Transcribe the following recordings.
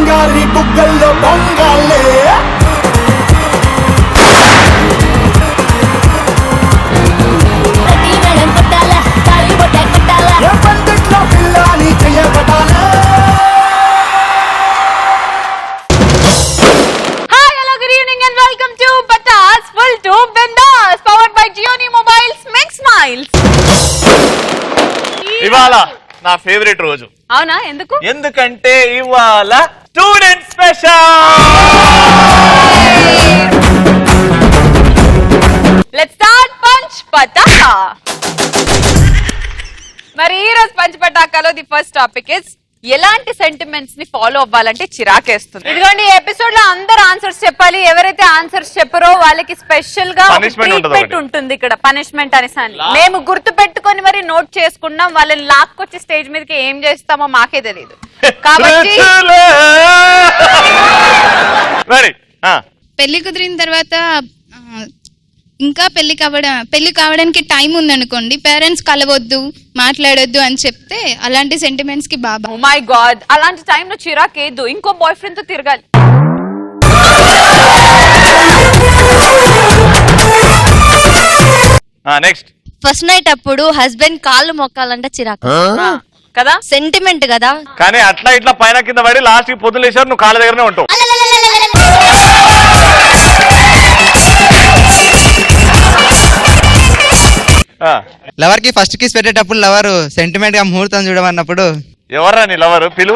బంగారి బుగ్గల్లో బొంగాలే పందిట్లో పిల్లని చేయబడాలే. ఇవాళ నా ఫేవరెట్ రోజు. అవునా? ఎందుకు? ఎందుకంటే ఇవాళ student special. Let's start punch Pataka. మరి ఈ రోజు పంచ్ పటాకాలో ది ఫస్ట్ టాపిక్ ఇస్ ఎలాంటి సెంటిమెంట్స్ ని ఫాలో అవ్వాలంటే చిరాకేస్తుంది. ఇదిగోండి ఈ ఎపిసోడ్ లో అందరు ఆన్సర్స్ చెప్పాలి. ఎవరైతే ఆన్సర్స్ చెప్పరో వాళ్ళకి స్పెషల్ గా ట్రీట్మెంట్ ఉంటుంది ఇక్కడ, పనిష్మెంట్ అనేసి. మేము గుర్తు పెట్టుకొని మరి నోట్ చేసుకున్నాం. వాళ్ళని లాక్కొచ్చి స్టేజ్ మీదకి ఏం చేస్తామో మాకే తెలియదు కాబట్టి పెళ్లి కుదిరిన తర్వాత ఇంకా పెళ్లి కావడానికి టైం ఉందనుకోండి, పేరెంట్స్ కలవద్దు మాట్లాడొద్దు అని చెప్తే అలాంటి సెంటిమెంట్స్ కి బాబా. ఓ మై గాడ్, అలాంటి టైంలో చిరాకేదు, ఇంకో బాయ్ ఫ్రెండ్ తో తిరగాలి. నెక్స్ట్ ఫస్ట్ నైట్ అప్పుడు హస్బెండ్ కాళ్ళు మొక్కాలంటే చిరాకు కదా, సెంటిమెంట్ కదా. కానీ అట్లా ఇట్లా పైన కింద పడి లాస్ట్ కి పొద్దులేసారు, నువ్వు కాళ్ళ దగ్గరనే ఉంటావు. లవర్ కి ఫస్ట్ కిస్ పెట్టేటప్పుడు లవర్ సెంటిమెంట్ గా ముహూర్తం చూడమన్నప్పుడు ఎవర్రా నీ లవర్ పిలు.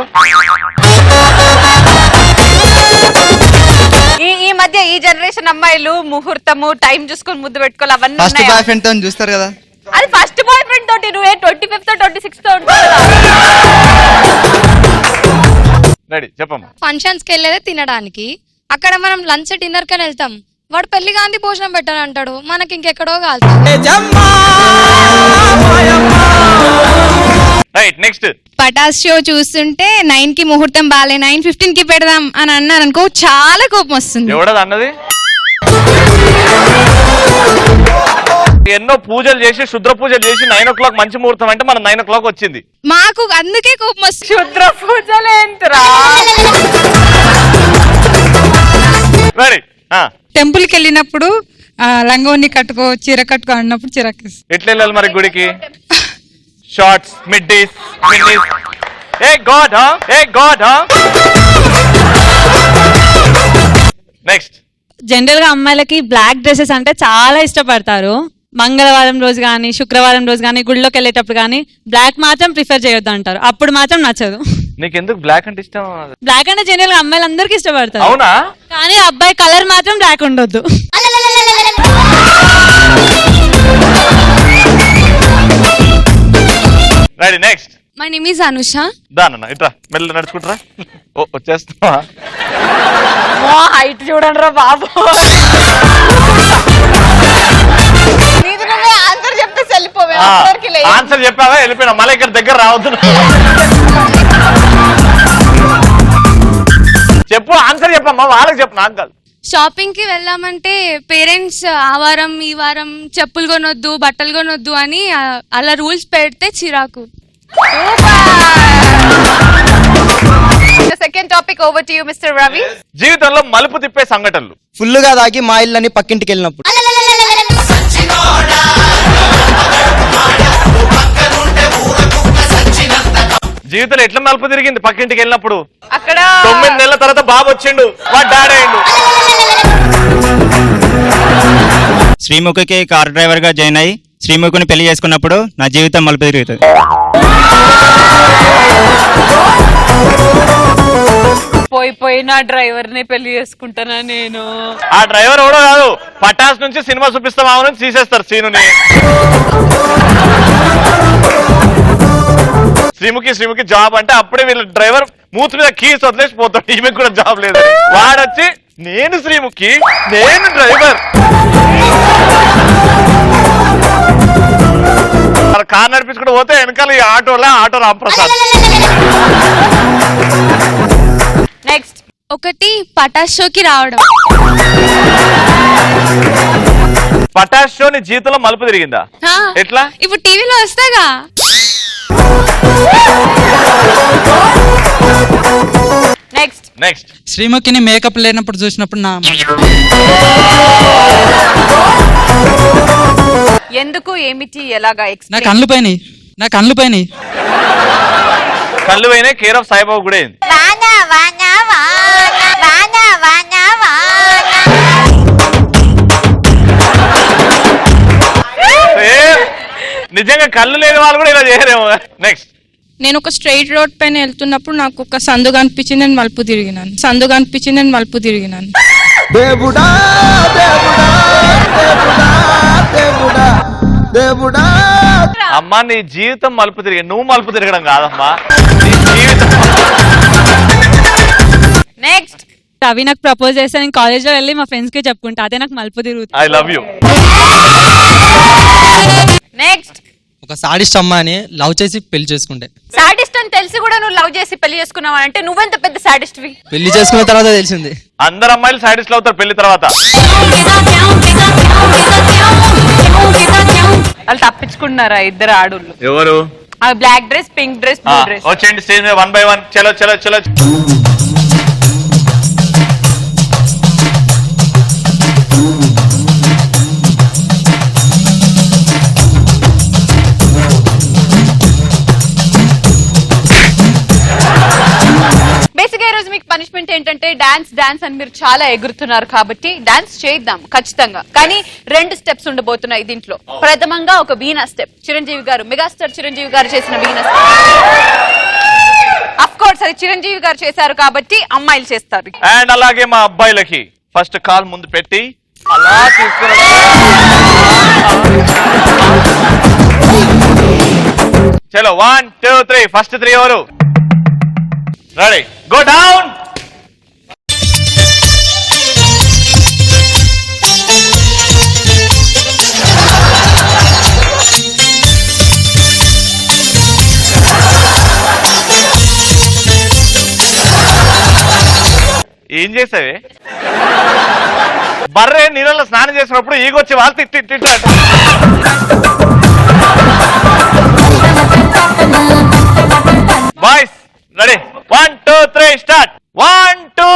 ఈ మధ్య ఈ జనరేషన్ అమ్మాయిలు ముహూర్తము టైం చూసుకొని ముద్దు పెట్టుకోవాలి అవన్నీ. ఫస్ట్ బాయ్ ఫ్రెండ్ తో చూస్తారు కదా, అది ఫస్ట్ బాయ్ ఫ్రెండ్ తోటి. నువ్వే 25th 26th ఉంటావు. రెడీ చెప్పమ్మా. ఫంక్షన్స్ కి వెళ్ళేదే తినడానికి, అక్కడ మనం లంచ్ డిన్నర్ కని వెళ్తాం. వాడు పెళ్లి గాంధీ భోజనం పెట్టని అంటాడు, మనకి ఇంకెక్కడో కాదు. నెక్స్ట్ పటాస్ షో చూస్తుంటే 9 కి ముహూర్తం బాలే 9:15 కి పెడదాం అని అన్నారు అనుకో, చాలా కోపం వస్తుంది. ఎవడది అన్నది? ఎన్నో పూజలు చేసి శుద్ర పూజలు చేసి 9 o'clock మంచి ముహూర్తం అంటే మన 9 o'clock వచ్చింది. మాకు అందుకే కోపం వస్తుంది. శుద్ర పూజలేంట్రా? టెంపుల్ కి వెళ్ళినప్పుడు లంగోని కట్టుకో చీర కట్టుకో అన్నప్పుడు చిరాకు. ఎట్లా వెళ్ళాలి మరి గుడికి? షార్ట్స్ మిడ్డీస్ ఏ గాడ్ నెక్స్ట్ జనరల్ గా అమ్మాయిలకి బ్లాక్ డ్రెస్సెస్ అంటే చాలా ఇష్టపడతారు. మంగళవారం రోజు కానీ శుక్రవారం రోజు కానీ గుడిలోకి వెళ్ళేటప్పుడు కానీ బ్లాక్ మాత్రం ప్రిఫర్ చేయొద్దు అంటారు. అప్పుడు మాత్రం నచ్చదు. నీకెందుకు బ్లాక్ అంటే ఇష్టం? బ్లాక్ అంటే జనరల్ గా అమ్మాయిలు అందరికి ఇష్టపడతారు. అవునా? కానీ అబ్బాయి కలర్ మాత్రం బ్లాక్ ఉండొద్దు. Ready next. My name is Anusha. దానన్న ఇట్రా మెల్ల నడుచుకుంటారా. వచ్చేస్తావా? హైట్ చూడండి రా బాబు. ఆన్సర్ చెప్తే వెళ్ళిపోవే. ఆన్సర్ చెప్పావా వెళ్ళిపోయినా, మళ్ళీ ఇక్కడ దగ్గర రావద్దు. చెప్పు ఆన్సర్ చెప్పమ్మా, వాళ్ళకి చెప్పు, నాకు కాదు. షాపింగ్ కి వెళ్దామంటే పేరెంట్స్ ఆ వారం ఈ వారం చెప్పులు కొనొద్దు బట్టలు కొనొద్దు అని అలా రూల్స్ పెడితే చిరాకు. Second topic over to you mister Ravi. జీవితంలో మలుపు తిప్పే సంఘటనలు. ఫుల్ గా తాగి మా ఇల్లని పక్కింటికి వెళ్ళినప్పుడు, జీవితంలో ఎట్లా మలుపు తిరిగింది పక్కింటికి వెళ్ళినప్పుడు? అక్కడ 9 నెలల తర్వాత బాబు వచ్చిండు, వాడు డాడీ అయిండు. శ్రీముఖికి కార్ డ్రైవర్ గా జాయిన్ అయ్యి శ్రీముఖిని పెళ్లి చేసుకున్నప్పుడు నా జీవితం మలుపు తిరుగుతుంది. పోయిన డ్రైవర్ ని పెళ్లి చేసుకుంటానా నేను? ఆ డ్రైవర్ ఎవడో కాదు, పటాస్ నుంచి సినిమా చూపిస్తాం ఆమె తీసేస్తారు సీనుని. శ్రీముఖి జాబ్ అంటే అప్పుడే వీళ్ళ డ్రైవర్ మూతి మీద కీస్ వదిలేసి పోతాడు, ఈమెకు కూడా జాబ్ లేదు. వాడొచ్చి నేను శ్రీముఖి నేను డ్రైవర్, కార్ నడిపించుకుంటూ పోతే వెనకాల ఈ ఆటో రాంప్రసాద్. నెక్స్ట్ ఒకటి పటాస్ షోకి రావడం. పటాస్ షో నీ జీవితంలో మలుపు తిరిగిందా? ఎట్లా? ఇప్పుడు టీవీలో వస్తాగా. నెక్స్ట్ నెక్స్ట్ శ్రీముఖిని మేకప్ లేనప్పుడు చూసినప్పుడు నా ఎందుకు ఏమిటి ఎలాగా నా explain? కళ్ళు పోయినాయి కళ్ళు పోయినా కేర్ ఆఫ్ సాయిబాబు కూడా అయింది. నిజంగా కళ్ళు లేని వాళ్ళు కూడా ఇలా చేయరేమో. నెక్స్ట్ నేను ఒక స్ట్రైట్ రోడ్ పైన వెళ్తున్నప్పుడు నాకు ఒక సందుగా అనిపించింది, నేను మలుపు తిరిగినాను. దేవుడా దేవుడా దేవుడా దేవుడా దేవుడా అమ్మా నీ జీవితం మలుపు తిరిగి నువ్వు మలుపు తిరగడం కాదమ్మా నీ జీవితం. నెక్స్ట్ అవి నాకు ప్రపోజ్ చేస్తే నేను కాలేజ్ లో వెళ్ళి మా ఫ్రెండ్స్ కి చెప్పుకుంటా, అదే నాకు మలుపు తిరుగుతుంది. I love you. నెక్స్ట్ ఒక సాడిస్ట్ అమ్మాయిని లవ్ చేసి పెళ్లి చేసుకుంటే సాడిస్ట్ అని తెలిసి కూడా నువ్వు లవ్ చేసి పెళ్లి చేసుకున్నావు అంటే నువ్వెంత పెద్ద సాడిస్ట్వి. పెళ్లి చేసుకున్న తర్వాత తెలిసింది. అందరు అమ్మాయిలు సైడిస్ట్లు అవుతారు పెళ్లి తర్వాత. వాళ్ళు తప్పించుకున్నారా ఇద్దరు ఆడోళ్ళు? ఎవరు? ఆ black dress, pink dress, blue dress. వచ్చేయండి స్టేజ్ మీద 1 by 1. చలో చలో చలో. బేసిక్ గా ఈ రోజు మీకు పనిష్మెంట్ ఏంటంటే డాన్స్ అని మీరు చాలా ఎగురుతున్నారు కాబట్టి డాన్స్ చేద్దాం ఖచ్చితంగా. కానీ 2 స్టెప్స్ ఉండబోతున్నాయి దీంట్లో. ప్రథమంగా ఒక వీణా స్టెప్, చిరంజీవి గారు, మెగాస్టార్ చిరంజీవి గారు చేసిన వీణా స్టెప్. అఫ్ కోర్స్ అది చిరంజీవి గారు చేశారు కాబట్టి అమ్మాయిలు చేస్తారు. అండ్ అలాగే మా అబ్బాయిలకి ఫస్ట్ కాల్ ముందు పెట్టి అలా తీసుకుని చలో 1 2 3. ఫస్ట్ 3 ఎవరు? Ready go down. ఏం చేసావే? బర్రె నీళ్ళలో స్నానం చేసినప్పుడు ఈగొచ్చి వాళ్ళు తిట్టాడు. Boys ready 1 2 3 start. 1 2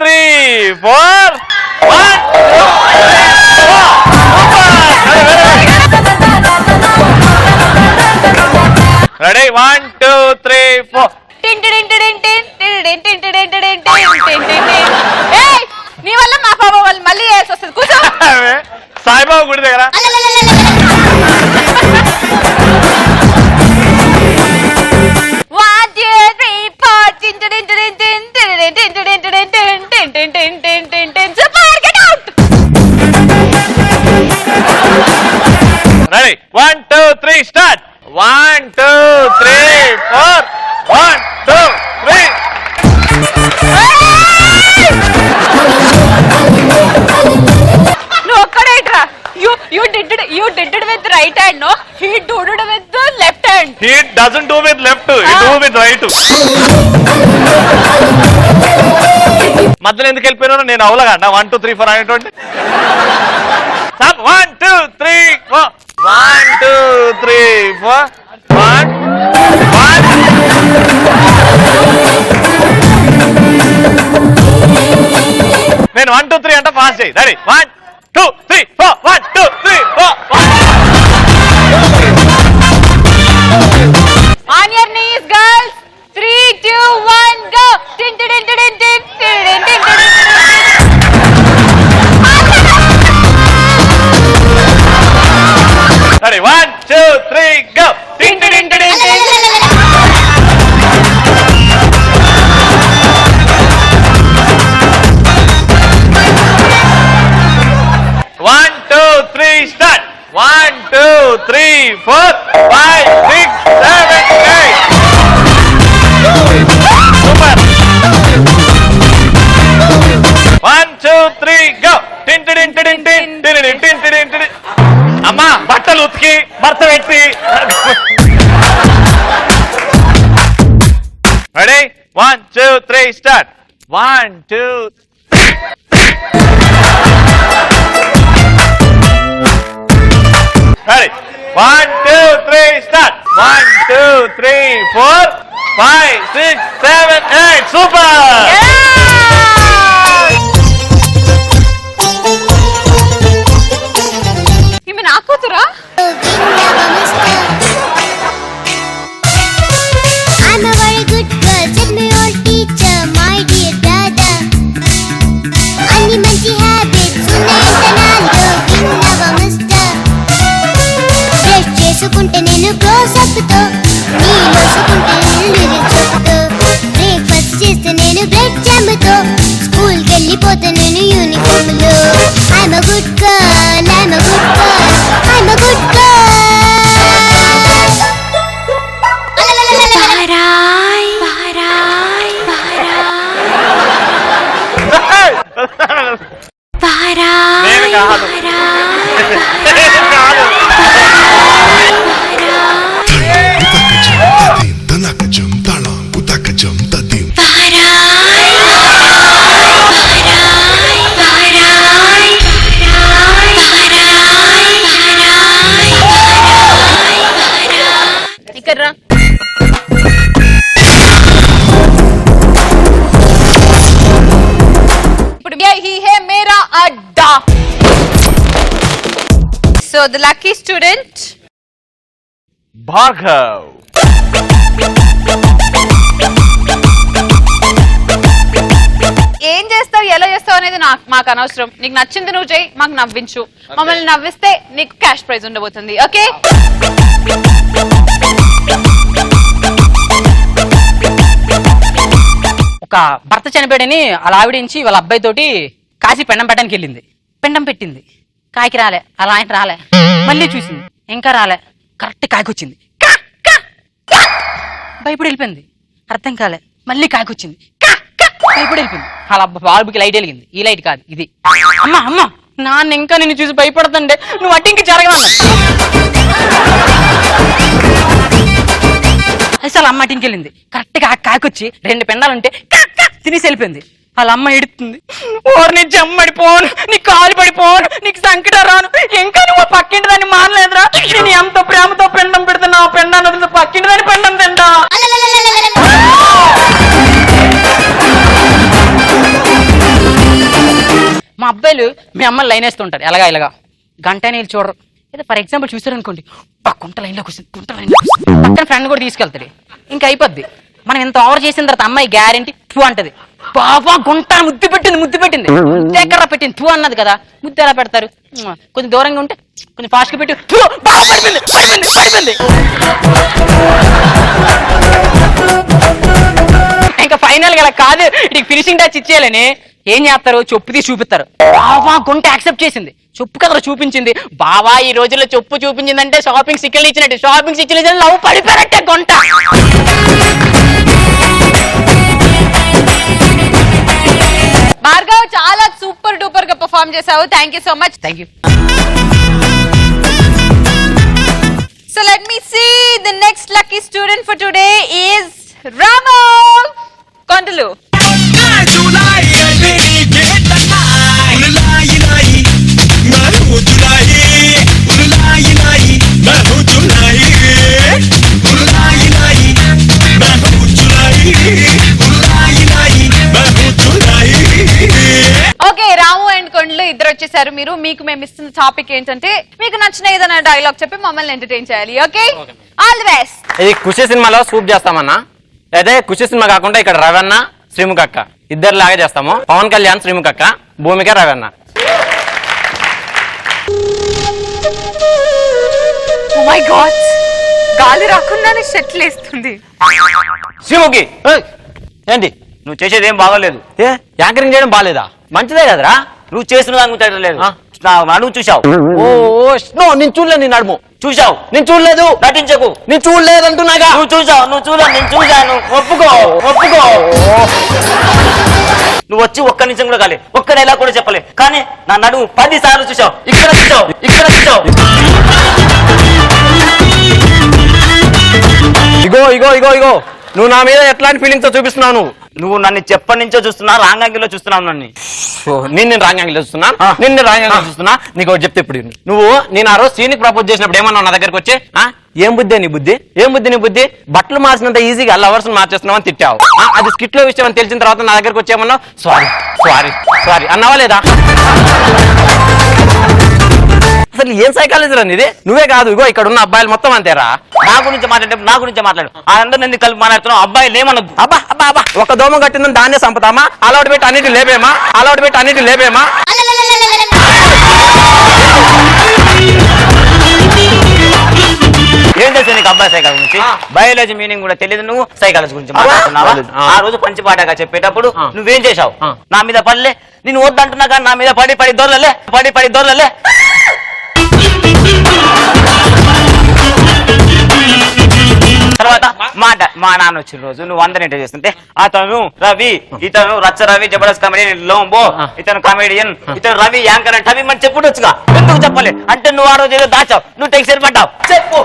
3 4 1 2 3 రెడీ 1 2 3 4. నీ వల్ల మా బాబా వాళ్ళు మళ్ళీ వేసి వస్తుంది. కూర్చో. సాయిబాబా గుడి దగ్గర రెడీ 1 2 3 స్టార్ట్. 1 2 3 4 1 2 3. నువ్వు ఒక్కడేట్రా. You did it with right hand, no? He did it with the left hand. He doesn't do with left, he do with right. మధ్యలో ఎందుకు వెళ్ళిపోయినా నేను అవలగా 1 2 3 4 అనేటువంటి 1 2 3 4 1 2 3 4 1 1. నేను 1 2 3 అంటే ఫాస్ట్ చేయి. Ready 1 2 3 4 1 2 3 4 On your knees, girls. 3 2 1 go. Tin tin tin tin tin tin tin tin. Ready 1 2 3 go. Tin tin tin tin tin. 1 2 3 start. 1 2 3 4 5 6 7 8. Super. 1 2 3 go. Tin tin tin tin tin tin tin tin tin. అమ్మా బట్టలు ఉతికి భర్త పెట్టి. Ready 1 2 3 start. 1 2 ready 1 2 3 start. 1 2 3 4 5, 6, 7, 8 super. ఈమె నా కూతురా? I'm a very good girl, said my old teacher, my dear brother. అన్ని మంచి హ్యాబిట్స్ ఉన్నాయంట నాలో, విన్నావా మిస్టర్? బ్రష్ చేసుకుంటే నేను క్లోజప్ తో, నీ మోసుకుంటే నేను లిరిక్స్ తో, బ్రేక్ఫాస్ట్ చేస్తే నేను బ్రెడ్ జామ్ తో, స్కూల్ కి వెళ్ళిపోతే నేను యూనిఫామ్ లో. I'm a good girl, I'm a good girl, I'm a good girl. నేను కాదు. ఇక్కడ రా. ఇప్పుడు హీ హే మేరా అడ్డా. So the lucky student Bhargav. ఏం చేస్తావు, ఎలా చేస్తావు అనేది మాకు అనవసరం. నీకు నచ్చింది నువ్వు చేయి, మాకు నవ్వించు. మమ్మల్ని నవ్విస్తే నీకు క్యాష్ ప్రైజ్ ఉండబోతుంది. ఓకే, ఒక భర్త చనిపోయాడని వాళ్ళ ఆవిడించి వాళ్ళ అబ్బాయి తోటి కాశీ పెండం పెట్టడానికి వెళ్ళింది. పెండం పెట్టింది, కాయకి రాలే. అలా ఆయన రాలే, మళ్ళీ చూసింది, ఇంకా రాలే. కరెక్ట్ కాయకి వచ్చింది, భయపడి వెళ్ళిపోయింది. అర్థం కాలే, మళ్ళీ కాయకి వచ్చింది, భయపడి వెళ్ళిపోయింది. వాళ్ళ బాబుకి లైట్ వెలిగింది. ఈ లైట్ కాదు, ఇది. అమ్మ అమ్మ, నాన్న ఇంకా నిన్ను చూసి భయపడుతుండే, నువ్వు అట్టి ఇంక జరగవన్నా. అసలు అమ్మ అటింకి వెళ్ళింది. కరెక్ట్ గా కాకొచ్చి 2 పెండాలుంటే తినేసి వెళ్ళిపోయింది. వాళ్ళ అమ్మ ఎడుతుంది, ఓర్ని జమ్మడిపోను, నీ కాలు పడిపోను, నీకు సంకట రాను, ఇంకా నువ్వు పక్కింటి దాన్ని మానలేదురా. నేను ఎంతో ప్రేమతో పెండం పెడుతున్నా, పెండాన్ని వదిలి పక్కింటి దాన్ని పెండం తింటా. మా అబ్బాయిలు మీ అమ్మని లైన్ వేస్తుంటారు, ఎలాగా ఇలాగా గంట నీళ్ళు చూడరు. ఏదో ఫర్ ఎగ్జాంపుల్ చూసారు అనుకోండి, గుంట లైన్లోకి వస్తుంది, గుంట లైన్లోకి వస్తుంది, పక్కన ఫ్రెండ్ కూడా తీసుకెళ్తాడు, ఇంకా అయిపోద్ది. మనం ఎంత ఓవర్ చేసిన తర్వాత అమ్మాయి గ్యారెంటీ టూ అంటది. బాబా గుంట ముద్దు పెట్టింది, ముద్దు పెట్టింది, ఎక్కడ పెట్టింది టూ అన్నది కదా. ముద్దు ఎలా పెడతారు? కొంచెం దూరంగా ఉంటే కొంచెం ఫాస్ట్ గా పెట్టి పడిపోయింది, పడిపోయింది, పడిపోయింది. ఇంకా ఫైనల్ గా అలా కాదు, ఇటు ఫినిషింగ్ టచ్ ఇచ్చేయాలని ఏం చేస్తారు, చెప్పు తీసి చూపిస్తారు. బావా గుంట యాక్సెప్ట్ చేసింది, చెప్పు కథలో చూపించింది. బావా ఈ రోజుల్లో చెప్పు చూపించిందంటే షాపింగ్ సిక్కలు ఇచ్చినట్టు, షాపింగ్ సిక్కలు ఇచ్చిన లవ్ పడిపోయినట్టే గుంట. భార్గవ్, చాలా సూపర్ డూపర్ గా పర్ఫార్మ్ చేసావు. Thank you so much. Thank you. So let me see, the next lucky student for today is Ramu Kondalu. Okay, Ramu and కొండలు ఇద్దరు వచ్చేసారు. మీకు మేము ఇస్తున్న టాపిక్ ఏంటంటే, మీకు నచ్చిన ఏదైనా డైలాగ్ చెప్పి మమ్మల్ని ఎంటర్టైన్ చేయాలి. Okay, all the best. ఇది ఖుషి సినిమాలో సూప్ చేస్తామన్నా, అయితే ఖుషి సినిమా కాకుండా ఇక్కడ రవన్న శ్రీముఖ అక్క ఇద్దరు లాగా చేస్తాము. పవన్ కళ్యాణ్ శ్రీముఖ అక్క, భూమిక రవన్న. ఓ మై గాడ్, గాలి రాకుండానే షెట్లు వేస్తుంది. శ్రీముఖి ఏంటి నువ్వు చేసేది ఏం బాగోలేదు. ఏ యాంకరింగ్ చేయడం బాగాలేదా? మంచిదే కదరా, నువ్వు చేసిన దానికి లేదు. నడుము చూసావు? ఓ నేను చూడలేదు, నీ నడుము చూసావు? నేను చూడలేదు, నటించకు. నేను చూడలేదు అంటున్నాగా. నువ్వు చూసావు, నువ్వు చూడ, నేను చూశాను. ఒప్పుకో, ఒప్పుకో. నువ్వు వచ్చి ఒక్క నిమిషం కూడా కాలే, ఒక్క డైలాగ్ కూడా చెప్పలే, కానీ నా నడుము 10 సార్లు చూసావు. ఇక్కడ చూసావు, ఇక్కడ చూసావు. ఇగో ఇగో ఇగో ఇగో, నువ్వు నా మీద ఎట్లాంటి ఫీలింగ్స్ తో చూపిస్తున్నావు. నువ్వు నన్ను చెప్పని నుంచో చూస్తున్నా, రాంగ్ యాంగిల్లో చూస్తున్నావు నన్ను. నిన్ను రాంగ్ యాంగిల్లో చూస్తున్నా, నిన్ను రాంగ్ యాంగిల్లో చూస్తున్నా. నీకు ఒకటి చెప్తే ఇప్పుడు, నువ్వు నేను ఆ రోజు సీనికి ప్రపోజ్ చేసినప్పుడు ఏమన్నావు నా దగ్గరకు వచ్చి? ఏం బుద్ధి నీ బుద్ధి? ఏం బుద్ధి నీ బుద్ధి? బట్టలు మార్చినంత ఈజీగా లవర్స్ మార్చేస్తున్నావు అని తిట్టావు. అది స్కిట్ లో విషయం అని తెలిసిన తర్వాత నా దగ్గరకు వచ్చేమన్నావు సారీ సారీ సారీ అన్నావా లేదా? అసలు ఏం సైకాలజీ రా ఇది? నువ్వే కాదు, ఇగో ఇక్కడ ఉన్న అబ్బాయిలు మొత్తం అంతేరా. నా గురించి మాట్లాడు అందరూ ఎందుకు కలిపి మాట్లాడుతున్నావు? అబ్బాయిలు ఏమన్నది? అబ్బా అబ్బా అబ్బా ఒక దోమ కట్టిందని దాన్నే సంపుతామా? అలవాటు పెట్టి అన్నిటి లేపేమా? ఏం తెలుసు నీకు అబ్బాయి సైకాలజీ గురించి? బయాలజీ మీనింగ్ కూడా తెలియదు, నువ్వు సైకాలజీ గురించి మాట్లాడుతున్నావా? ఆ రోజు పంచిపాటగా చెప్పేటప్పుడు నువ్వేం చేశావు? నా మీద పడలే, నేను వద్దంటున్నా కానీ నా మీద పడి దొరలలే. తర్వాత మా నాన్న వచ్చిన రోజు నువ్వు అందరినీ ఇంటర్వ్యూ చేస్తుంటే అతను రవి, ఇతను రచ్చ రవి, జబర్దస్త్ కమెడియన్ లోంబో, ఇతను కమెడియన్, ఇతను రవి యాంకర్ అంటే అవి మనం చెప్పుడొచ్చుగా, ఎందుకు చెప్పలే? అంటే నువ్వు ఆ రోజు ఏదో దాచావు, నువ్వు టెక్స్టైల్ పడ్డావు. చెప్పు.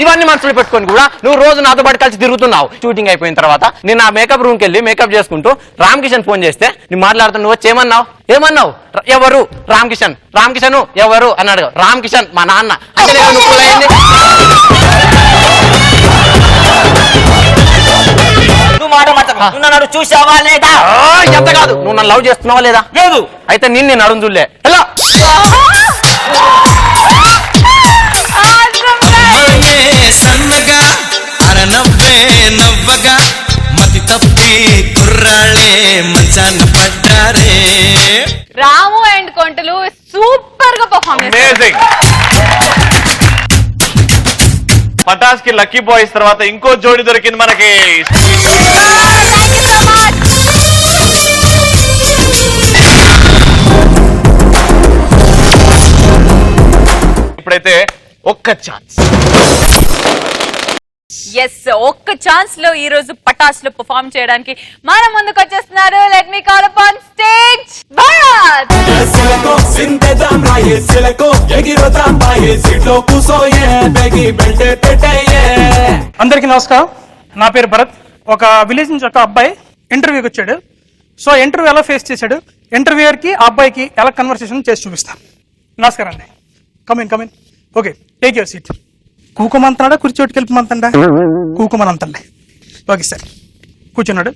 ఇవన్నీ మనసులో పెట్టుకొని కూడా నువ్వు రోజు నాతో పాటు కలిసి తిరుగుతున్నావు. షూటింగ్ అయిపోయిన తర్వాత నేను ఆ మేకప్ రూమ్కి వెళ్ళి మేకప్ చేసుకుంటూ రామ్ కిషన్ ఫోన్ చేస్తే నేను మాట్లాడుతున్నా, నువ్వు వచ్చి ఏమన్నావు? ఎవరు? రామ్ కిషన్ ఎవరు అన్నాడు. రామ్ కిషన్ మా నాన్న అంటే నువ్వు మాట నన్ను చూసావా లేదా? ఎంత కాదు, నువ్వు నన్ను లవ్ చేస్తున్నావా లేదా? లేదు. అయితే నేను అడుగు చూడలే. ఎలా సన్నగా అరనవ్వే నవ్వగా మతి తప్పి కుర్రాళ్ళే మంచాన పడ్డారే. రాము అండ్ కొంటలు సూపర్ గా పర్ఫార్మ్ చేశారు. పటాస్ కి లక్కీ బాయ్స్ తర్వాత ఇంకో జోడి దొరికింది మనకి. ఇప్పుడైతే ఒక్క ఛాన్స్ లో ఈ రోజు పటాస్ లో పర్ఫార్మ్ చేయడానికి మన ముందుకు వచ్చేస్తున్నారు. Let me call upon stage Bharat. అందరికి నమస్కారం. నా పేరు భరత్. ఒక విలేజ్ నుంచి ఒక అబ్బాయి ఇంటర్వ్యూకి వచ్చాడు. సో ఇంటర్వ్యూ ఎలా ఫేస్ చేశాడు, ఇంటర్వ్యూయర్ కి ఆ అబ్బాయికి ఎలా కన్వర్సేషన్ చేసి చూపిస్తాం. నమస్కారం అండి. Come in. Okay, take your seat. కూకోమంతనాడా కూర్చోటికి వెళ్ళిపోమంతండా? కూకోమనంతండి. ఓకే సార్, కూర్చున్నాడు.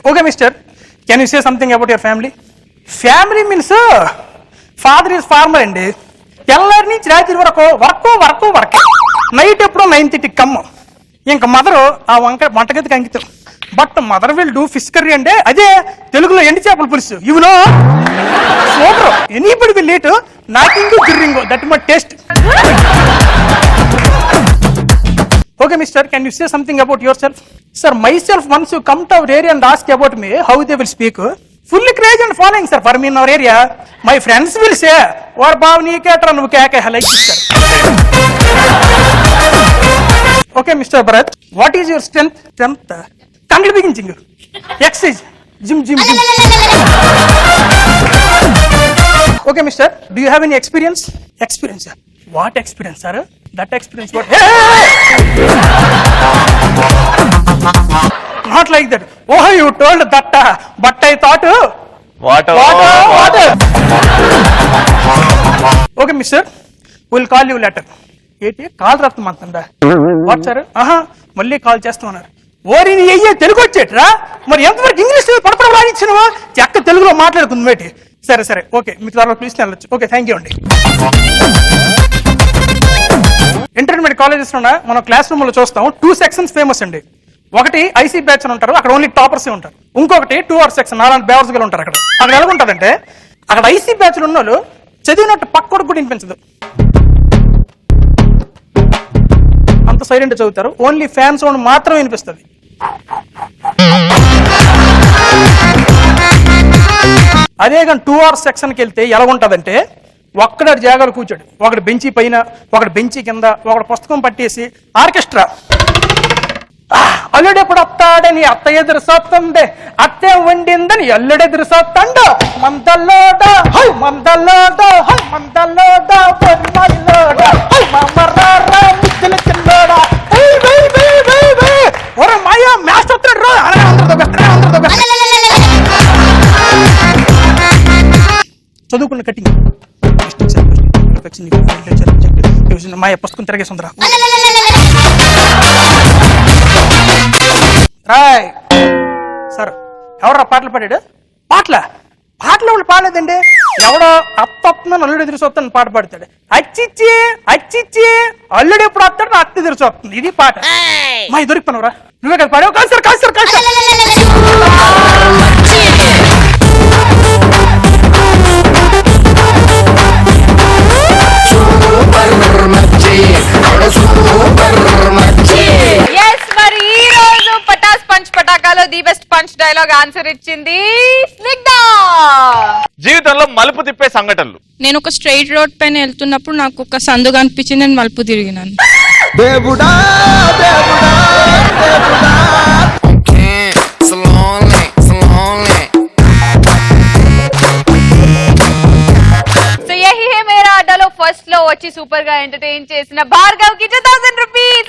Okay mister, can you say something about your family? Family means father is farmer అండి. తెల్లారి నుంచి రాత్రి వరకు వర్క్. నైట్ ఎప్పుడో 9:30 కమ్ము. ఇంకా మదరు ఆ వంటగదికి అంకితం. But mother will do fish curry అంటే అదే తెలుగులో ఎండి చేపల పులుసు. ఇవునో సూపర్. ఎనీబడి విల్ ఈట్ నాకింగ్ జిర్రింగో, that my taste. Okay, mister, can you say something about yourself? Sir, myself, once you come to our area and ask about me, how they will speak, fully crazy and following, sir, for me in our area. My friends will say, or bhavni ketra nu kya like this, sir. Okay, Mr. Bharat, what is your strength? Kangal beginning. Exercise. Gym. Okay, mister, do you have any experience? Experience, sir. What experience, sir? That experience, what? Hey! Not like that. Oh, you told that, but I thought. What? Okay, mister, we'll call you later. Call రాత్మంటా. What sir? మళ్ళీ call చేస్తున్నారు. ఓరి నీ అయ్యే తెలుగు వచ్చేట్రా, మరి ఎంతవరకు English పడపడ వాడించినవా? చెక్క తెలుగులో మాట్లాడుకుంది మేటి. సరే ఓకే, మీకు తర్వాత ప్లీజ్ వెళ్ళొచ్చు. ఓకే, థ్యాంక్ యూ అండి. ఇంటర్మీడియట్ కాలేజెస్ మనం క్లాస్ రూమ్ లో చూస్తాం 2 సెక్షన్స్ ఫేమస్ అండి. ఒకటి ఐసీ బ్యాచ్ అని ఉంటారు, అక్కడ ఓన్లీ టాపర్స్ ఉంటారు. ఇంకొకటి 2R సెక్షన్, నాలాంటి బేవర్స్ గా ఉంటారు. అక్కడ ఎలా ఉంటుందంటే, అక్కడ ఐసీ బ్యాచ్ ఉన్న వాళ్ళు చదివినట్టు పక్కడు కూడా వినిపించదు, అంత సైలెంట్ చదువుతారు. ఓన్లీ ఫ్యాన్ సౌండ్ మాత్రమే వినిపిస్తుంది. అదే కానీ 2R సెక్షన్కి వెళ్తే ఎలా ఉంటుందంటే, ఒక్కడు జాగాలు కూర్చోడు, ఒకడు బెంచి పైన, ఒకడు బెంచి కింద, ఒకడు పుస్తకం పట్టేసి ఆర్కెస్ట్రా. అల్లుడెప్పుడు వస్తాడని అత్త ఎదురు సొత్తుంది, అత్తే వండిందని అల్లుడెదురు సొత్తండు. మందల్లోడ మాయా మ్యాచ్ వస్తాడు రా. చదువుకున్న కటింగ్ మాయ పుస్తకం తిరగేస్తుందిరా రాయ్ సార్ ఎవడరా పాటలు పాడాడు పాటలు ఎవరు పాడలేదండి ఎవడో అత్తొస్తుందని అల్లుడు ఎదురు చూస్తాను పాట పాడతాడు అచ్చిచ్చి అచ్చిచ్చి అల్లుడు ఎప్పుడు వస్తాడు అత్త ఎదురు చూస్తుంది ఇది పాట మా దొరికిపోనవరా నువ్వే కదా పాడావు కాదు సార్ కాదు సార్ కాదు సార్ Yes, మరి ఈ రోజు పటాస్ పంచ్ పటాకాలో the best punch dialogue answer ఇచ్చింది స్నిగ్ధ. జీవితంలో మలుపు తిప్పే సంఘటనలు. నేను ఒక స్ట్రైట్ రోడ్ పైన వెళ్తున్నప్పుడు నాకు ఒక సందుగా అనిపించింది, నేను మలుపు తిరిగినాను. దేవుడా దేవుడా దేవుడా సో యహీ హే మేరా అడ్డాలో ఫస్ట్ లో వచ్చి సూపర్ గా ఎంటర్టైన్ చేసిన భార్గవ్ కి 2000 రూపీస్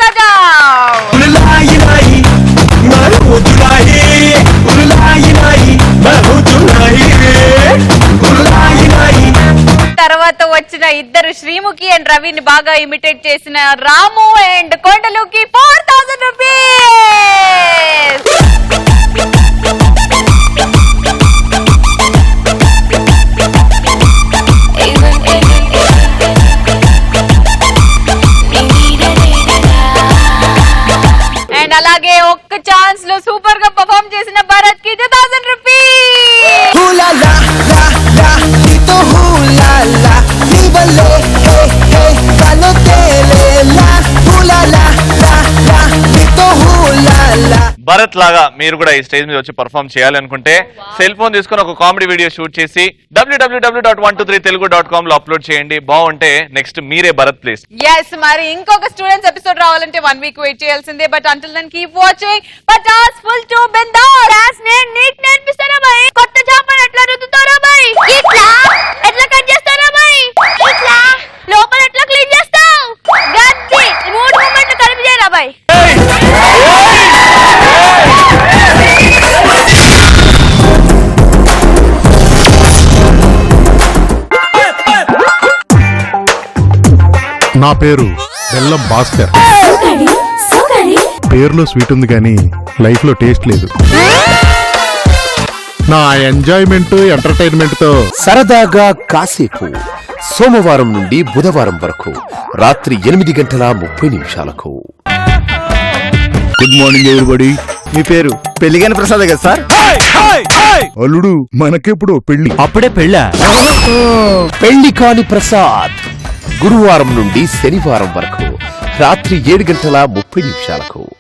తర్వాత వచ్చిన ఇద్దరు శ్రీముఖి అండ్ రవిని బాగా ఇమిటేట్ చేసిన రాము అండ్ కొండలుకి 4000 రూపీస్. అండ్ అలాగే ఒక్క ఛాన్స్ లో సూపర్ గా పర్ఫార్మ్ చేసిన భరత్ కి 2000 రూపీస్. భరత్ లాగా మీరు కూడా ఈ స్టేజ్ మీద వచ్చి పర్ఫామ్ చేయాలి అనుకుంటే సెల్ ఫోన్ తీసుకుని ఒక కామెడీ వీడియో షూట్ చేసి www.123telugu.com లో అప్లోడ్ చేయండి. బాగుంటే నెక్స్ట్ మీరే భరత్ ప్లీజ్. ఎస్ మరి ఇంకొక స్టూడెంట్స్ ఎపిసోడ్ రావాలంటే 1 వీక్ వెయిట్ చేయాల్సిందే. But until then keep watching Patas full to బిందాస్. నేను నీకు నేర్పిస్తారా భయ్, కొత్త చేపను ఎట్లా రుద్దుతారా భయ్, ఇట్లా ఎట్లా కట్ చేస్తారా భయ్, ఇట్లా లోపల ఎట్లా క్లీన్ చేస్తావు, గట్టి 3 మూమెంట్లు కలిపి చేయరా భయ్. నా పేరు బెల్లం భాస్కర్. పేరులో స్వీట్ ఉంది కానీ లైఫ్ లో టేస్ట్ లేదు. నా ఎంజాయ్మెంట్ ఎంటర్టైన్మెంట్ తో సరదాగా కాసేపు సోమవారం నుండి బుధవారం వరకు రాత్రి 8:30 గుడ్ మార్నింగ్ ఎవరిబడి. మీ పేరు పెళ్లిగాని ప్రసాద్ కదా సార్? అల్లుడు మనకెప్పుడు పెళ్లి? అప్పుడే పెళ్ళా? పెళ్లి కాని ప్రసాద్ గురువారం నుండి శనివారం వరకు రాత్రి 7:30